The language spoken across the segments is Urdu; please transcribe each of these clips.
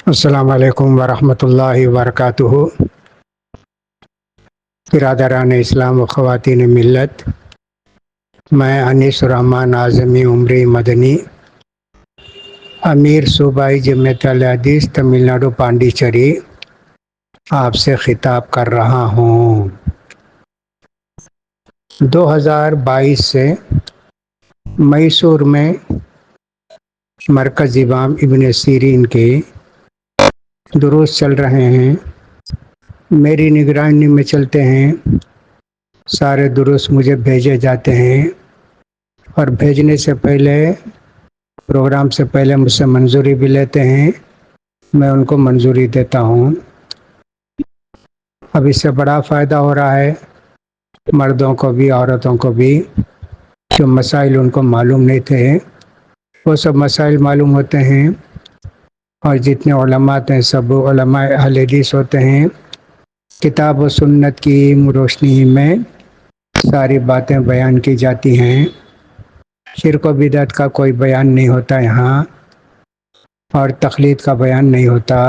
السلام علیکم ورحمۃ اللہ وبرکاتہ۔ برادران اسلام و خواتین ملت، میں انیس الرحمن اعظمی عمری مدنی، امیر صوبائی جمعیت الحدیث تمل ناڈو پانڈیچری آپ سے خطاب کر رہا ہوں۔ 2022 سے میسور میں مرکز امام ابن سیرین کے دروس چل رہے ہیں، میری نگرانی میں چلتے ہیں۔ سارے دروس مجھے بھیجے جاتے ہیں اور بھیجنے سے پہلے، پروگرام سے پہلے مجھ سے منظوری بھی لیتے ہیں، میں ان کو منظوری دیتا ہوں۔ اب اس سے بڑا فائدہ ہو رہا ہے مردوں کو بھی عورتوں کو بھی، جو مسائل ان کو معلوم نہیں تھے وہ سب مسائل معلوم ہوتے ہیں، اور جتنے علماء ہیں سب علماء اہل حدیث ہوتے ہیں۔ کتاب و سنت کی روشنی میں ساری باتیں بیان کی جاتی ہیں، شرک و بدعت کا کوئی بیان نہیں ہوتا یہاں، اور تقلید کا بیان نہیں ہوتا۔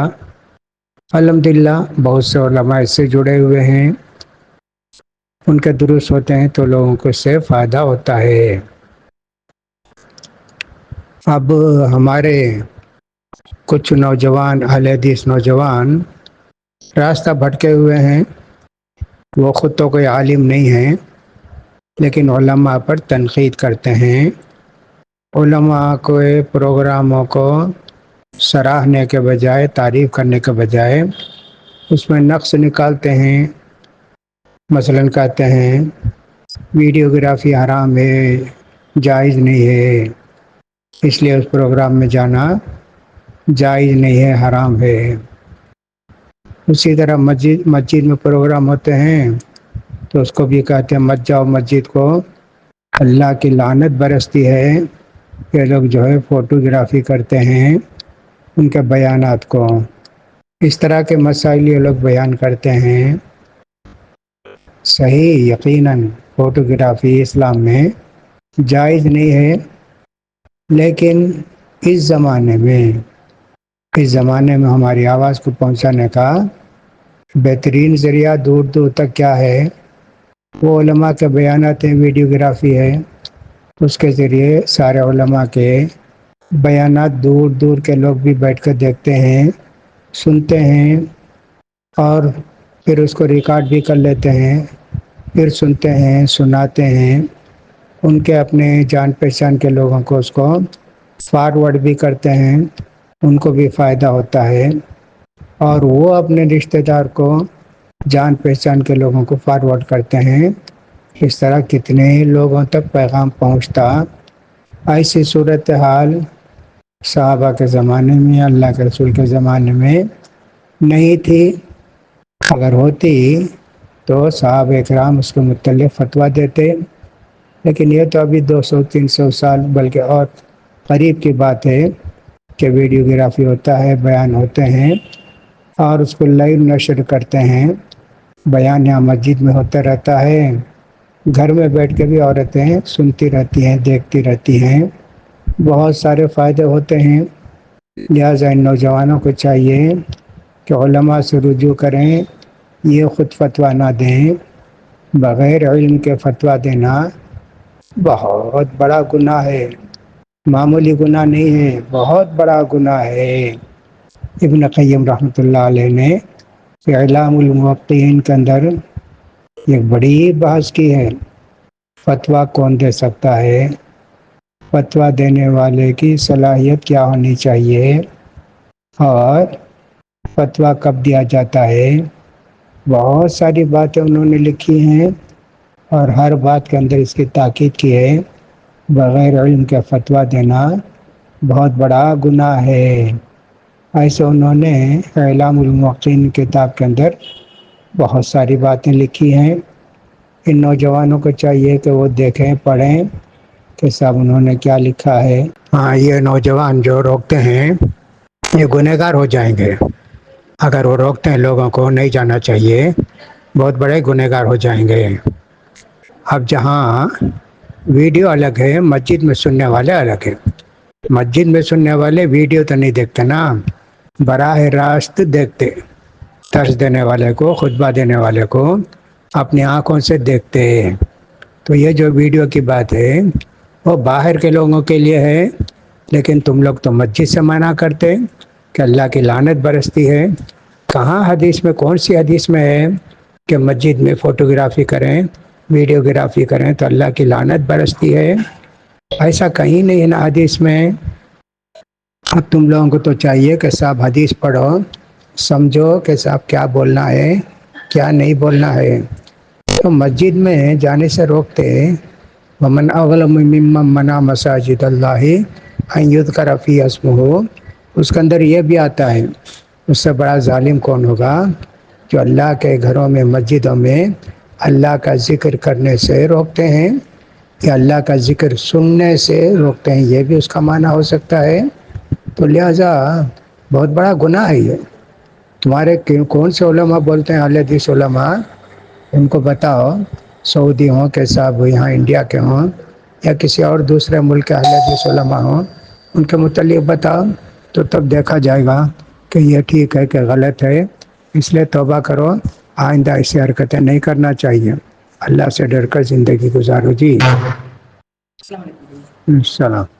الحمدللہ بہت سے علماء اس سے جڑے ہوئے ہیں، ان کے دروس ہوتے ہیں تو لوگوں کو اس سے فائدہ ہوتا ہے۔ اب ہمارے کچھ نوجوان اہل حدیث نوجوان راستہ بھٹکے ہوئے ہیں، وہ خود تو کوئی عالم نہیں ہیں لیکن علماء پر تنقید کرتے ہیں۔ علماء کو پروگراموں کو سراہنے کے بجائے، تعریف کرنے کے بجائے اس میں نقص نکالتے ہیں۔ مثلا کہتے ہیں ویڈیوگرافی حرام ہے، جائز نہیں ہے، اس لیے اس پروگرام میں جانا جائز نہیں ہے، حرام ہے۔ اسی طرح مسجد میں پروگرام ہوتے ہیں تو اس کو بھی کہتے ہیں مت جاؤ مسجد کو، اللہ کی لعنت برستی ہے۔ یہ لوگ جو ہے فوٹوگرافی کرتے ہیں ان کے بیانات کو، اس طرح کے مسائل یہ لوگ بیان کرتے ہیں۔ صحیح، یقیناً فوٹوگرافی اسلام میں جائز نہیں ہے، لیکن اس زمانے میں ہماری آواز کو پہنچانے کا بہترین ذریعہ دور دور تک کیا ہے؟ وہ علماء کے بیانات ہیں، ویڈیوگرافی ہے، اس کے ذریعے سارے علماء کے بیانات دور دور کے لوگ بھی بیٹھ کر دیکھتے ہیں، سنتے ہیں، اور پھر اس کو ریکارڈ بھی کر لیتے ہیں، پھر سنتے ہیں، سناتے ہیں، ان کے اپنے جان پہچان کے لوگوں کو اس کو فارورڈ بھی کرتے ہیں، ان کو بھی فائدہ ہوتا ہے، اور وہ اپنے رشتہ دار کو، جان پہچان کے لوگوں کو فارورڈ کرتے ہیں۔ اس طرح کتنے لوگوں تک پیغام پہنچتا۔ ایسی صورتحال صحابہ کے زمانے میں، اللہ کے رسول کے زمانے میں نہیں تھی۔ اگر ہوتی تو صحابہ اکرام اس کے متعلق فتویٰ دیتے، لیکن یہ تو ابھی 200-300 سال بلکہ اور قریب کی بات ہے کہ ویڈیوگرافی ہوتا ہے، بیان ہوتے ہیں اور اس کو لائیو نشر کرتے ہیں۔ بیان یہاں مسجد میں ہوتا رہتا ہے، گھر میں بیٹھ کے بھی عورتیں سنتی رہتی ہیں، دیکھتی رہتی ہیں، بہت سارے فائدے ہوتے ہیں۔ لہٰذا ان نوجوانوں کو چاہیے کہ علماء سے رجوع کریں، یہ خود فتویٰ نہ دیں۔ بغیر علم کے فتویٰ دینا بہت بڑا گناہ ہے، معمولی گناہ نہیں ہے، بہت بڑا گناہ ہے۔ ابن قیم رحمۃ اللہ علیہ نے اعلام الموقعین کے اندر ایک بڑی بحث کی ہے، فتویٰ کون دے سکتا ہے، فتویٰ دینے والے کی صلاحیت کیا ہونی چاہیے، اور فتویٰ کب دیا جاتا ہے۔ بہت ساری باتیں انہوں نے لکھی ہیں، اور ہر بات کے اندر اس کی تاکید کی ہے۔ بغیر علم کے فتویٰ دینا بہت بڑا گناہ ہے۔ ایسے انہوں نے اعلام الموقعین کتاب کے اندر بہت ساری باتیں لکھی ہیں۔ ان نوجوانوں کو چاہیے کہ وہ دیکھیں، پڑھیں کہ صاحب انہوں نے کیا لکھا ہے۔ ہاں، یہ نوجوان جو روکتے ہیں یہ گنہگار ہو جائیں گے۔ اگر وہ روکتے ہیں لوگوں کو نہیں جانا چاہیے، بہت بڑے گنہگار ہو جائیں گے۔ اب جہاں ویڈیو الگ ہے، مسجد میں سننے والے الگ ہیں۔ مسجد میں سننے والے ویڈیو تو نہیں دیکھتے نا، براہ راست دیکھتے، درس دینے والے کو، خطبہ دینے والے کو اپنی آنکھوں سے دیکھتے۔ تو یہ جو ویڈیو کی بات ہے وہ باہر کے لوگوں کے لیے ہے، لیکن تم لوگ تو مسجد سے منع کرتے کہ اللہ کی لعنت برستی ہے۔ کہاں حدیث میں، کون سی حدیث میں ہے کہ مسجد میں فوٹوگرافی کریں، ویڈیوگرافی کریں تو اللہ کی لعنت برستی ہے؟ ایسا کہیں نہیں ہے نا حدیث میں۔ اب تم لوگوں کو تو چاہیے کہ صاحب حدیث پڑھو، سمجھو کہ صاحب کیا بولنا ہے کیا نہیں بولنا ہے۔ تو مسجد میں جانے سے روکتے، ومن اظلم ممن منع مساجد اللہ ان یذکر فیہا اسمہ، اس کے اندر یہ بھی آتا ہے اس سے بڑا ظالم کون ہوگا جو اللہ کے گھروں میں، مسجدوں میں اللہ کا ذکر کرنے سے روکتے ہیں یا اللہ کا ذکر سننے سے روکتے ہیں، یہ بھی اس کا معنی ہو سکتا ہے۔ تو لہٰذا بہت بڑا گناہ ہے یہ۔ تمہارے کون سے علماء بولتے ہیں اہل حدیث علماء؟ ان کو بتاؤ، سعودی ہوں کہ صاحب یہاں انڈیا کے ہوں یا کسی اور دوسرے ملک کے اہل حدیث علماء ہوں، ان کے متعلق بتاؤ، تو تب دیکھا جائے گا کہ یہ ٹھیک ہے کہ غلط ہے۔ اس لیے توبہ کرو، آئندہ ایسی حرکتیں نہیں کرنا چاہیے۔ اللہ سے ڈر کر زندگی گزارو جی۔ السلام۔